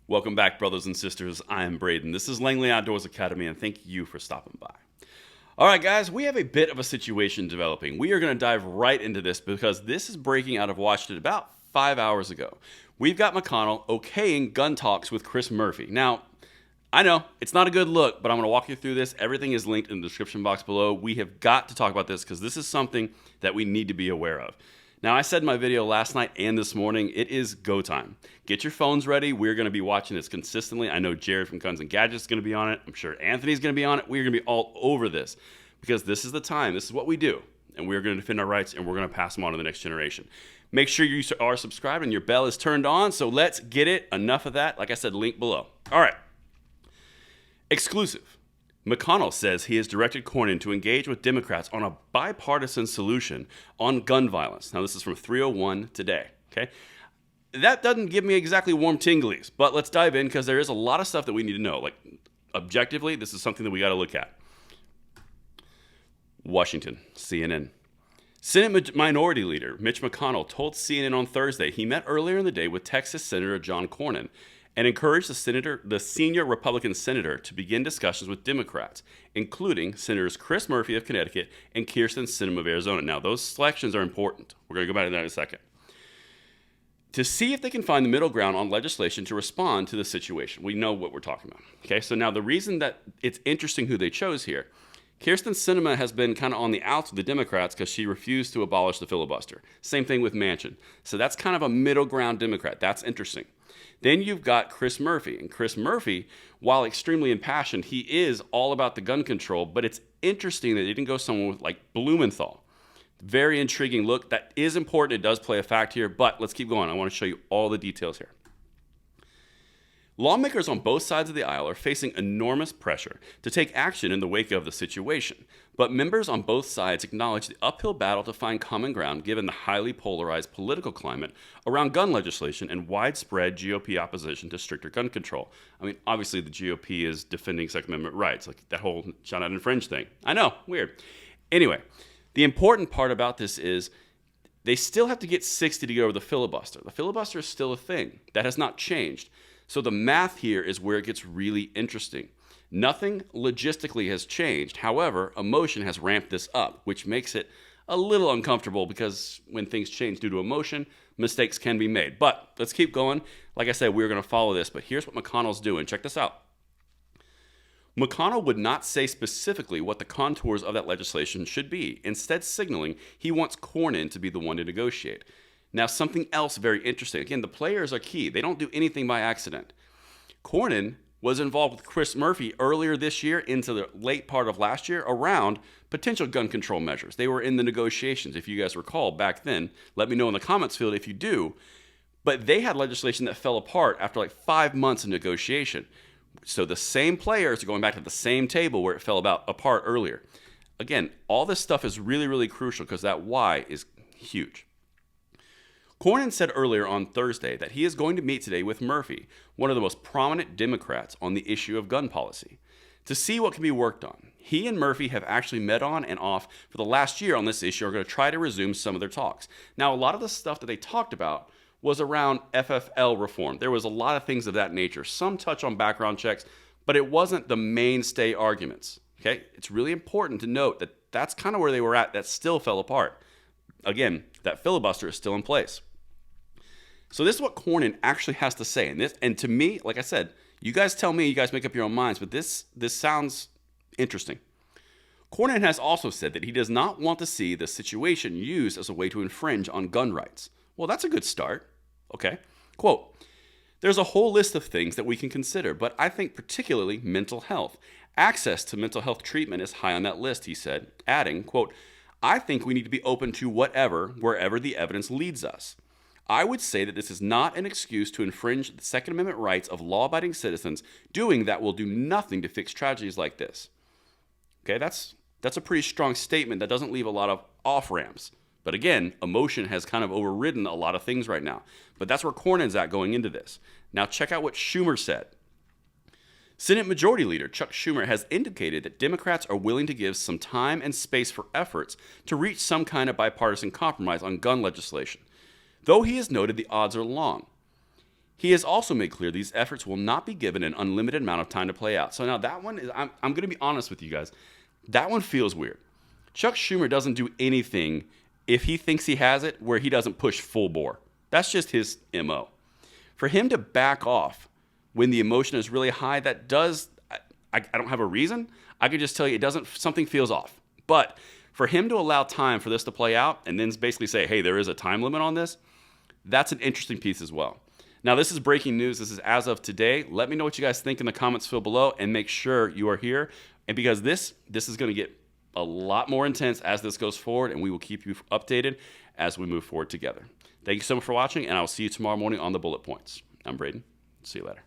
Welcome back, brothers and sisters. I am Braden. This is Langley Outdoors Academy, and thank you for stopping by. All right, guys, we have a bit of a situation developing. We are going to dive right into this because this is breaking out of Washington about 5 hours ago. We've got McConnell okaying gun talks with Chris Murphy. Now, I know it's not a good look, but I'm going to walk you through this. Everything is linked in the description box below. We have got to talk about this because this is something that we need to be aware of. Now, I said in my video last night and this morning, it is go time. Get your phones ready. We're going to be watching this consistently. I know Jared from Guns and Gadgets is going to be on it. I'm sure Anthony's going to be on it. We're going to be all over this because this is the time. This is what we do. And we're going to defend our rights and we're going to pass them on to the next generation. Make sure you are subscribed and your bell is turned on. So let's get it. Enough of that. Like I said, link below. All right. Exclusive. McConnell says he has directed Cornyn to engage with Democrats on a bipartisan solution on gun violence. Now, this is from 301 today, okay? That doesn't give me exactly warm tinglies, but let's dive in because there is a lot of stuff that we need to know. Like, objectively, this is something that we got to look at. Washington, CNN. Senate Minority Leader Mitch McConnell told CNN on Thursday he met earlier in the day with Texas Senator John Cornyn and encouraged the senior Republican senator to begin discussions with Democrats, including Senators Chris Murphy of Connecticut and Kyrsten Sinema of Arizona. Now, those selections are important. We're going to go back to that in a second. To see if they can find the middle ground on legislation to respond to the situation. We know what we're talking about. Okay, so now the reason that it's interesting who they chose here, Kyrsten Sinema has been kind of on the outs with the Democrats because she refused to abolish the filibuster. Same thing with Manchin. So that's kind of a middle ground Democrat. That's interesting. Then you've got Chris Murphy. And Chris Murphy, while extremely impassioned, he is all about the gun control. But it's interesting that they didn't go someone with like Blumenthal. Very intriguing look. That is important. It does play a fact here. But let's keep going. I want to show you all the details here. Lawmakers on both sides of the aisle are facing enormous pressure to take action in the wake of the situation, but members on both sides acknowledge the uphill battle to find common ground given the highly polarized political climate around gun legislation and widespread GOP opposition to stricter gun control. I mean, obviously the GOP is defending Second Amendment rights, like that whole shall not infringe thing. I know, weird. Anyway, the important part about this is they still have to get 60 to get over the filibuster. The filibuster is still a thing. That has not changed. So the math here is where it gets really interesting. Nothing logistically has changed. However, emotion has ramped this up, which makes it a little uncomfortable because when things change due to emotion, mistakes can be made. But let's keep going. Like I said, we're going to follow this, but here's what McConnell's doing. Check this out. McConnell would not say specifically what the contours of that legislation should be, instead signaling he wants Cornyn to be the one to negotiate. Now, something else very interesting. Again, the players are key. They don't do anything by accident. Cornyn was involved with Chris Murphy earlier this year into the late part of last year around potential gun control measures. They were in the negotiations, if you guys recall back then. Let me know in the comments field if you do. But they had legislation that fell apart after like 5 months of negotiation. So the same players are going back to the same table where it fell apart earlier. Again, all this stuff is really, really crucial because that why is huge. Cornyn said earlier on Thursday that he is going to meet today with Murphy, one of the most prominent Democrats on the issue of gun policy, to see what can be worked on. He and Murphy have actually met on and off for the last year on this issue, are going to try to resume some of their talks. Now, a lot of the stuff that they talked about was around FFL reform. There was a lot of things of that nature. Some touch on background checks, but it wasn't the mainstay arguments. Okay? It's really important to note that that's kind of where they were at. That still fell apart. Again, that filibuster is still in place. So this is what Cornyn actually has to say. And to me, like I said, you guys tell me, you guys make up your own minds, but this sounds interesting. Cornyn has also said that he does not want to see the situation used as a way to infringe on gun rights. Well, that's a good start. Okay. Quote, there's a whole list of things that we can consider, but I think particularly mental health. Access to mental health treatment is high on that list, he said, adding, quote, I think we need to be open to wherever the evidence leads us. I would say that this is not an excuse to infringe the Second Amendment rights of law-abiding citizens. Doing that will do nothing to fix tragedies like this. Okay, that's a pretty strong statement that doesn't leave a lot of off-ramps. But again, emotion has kind of overridden a lot of things right now. But that's where Cornyn's at going into this. Now check out what Schumer said. Senate Majority Leader Chuck Schumer has indicated that Democrats are willing to give some time and space for efforts to reach some kind of bipartisan compromise on gun legislation, though he has noted the odds are long. He has also made clear these efforts will not be given an unlimited amount of time to play out. So now that one is, I'm going to be honest with you guys, that one feels weird. Chuck Schumer doesn't do anything if he thinks he has it where he doesn't push full bore. That's just his MO. For him to back off when the emotion is really high, that does, I don't have a reason. I can just tell you it doesn't, something feels off. But for him to allow time for this to play out and then basically say, hey, there is a time limit on this, that's an interesting piece as well. Now, this is breaking news. This is as of today. Let me know what you guys think in the comments field below, and make sure you are here. And because this is going to get a lot more intense as this goes forward, and we will keep you updated as we move forward together. Thank you so much for watching, and I'll see you tomorrow morning on the Bullet Points. I'm Braden. See you later.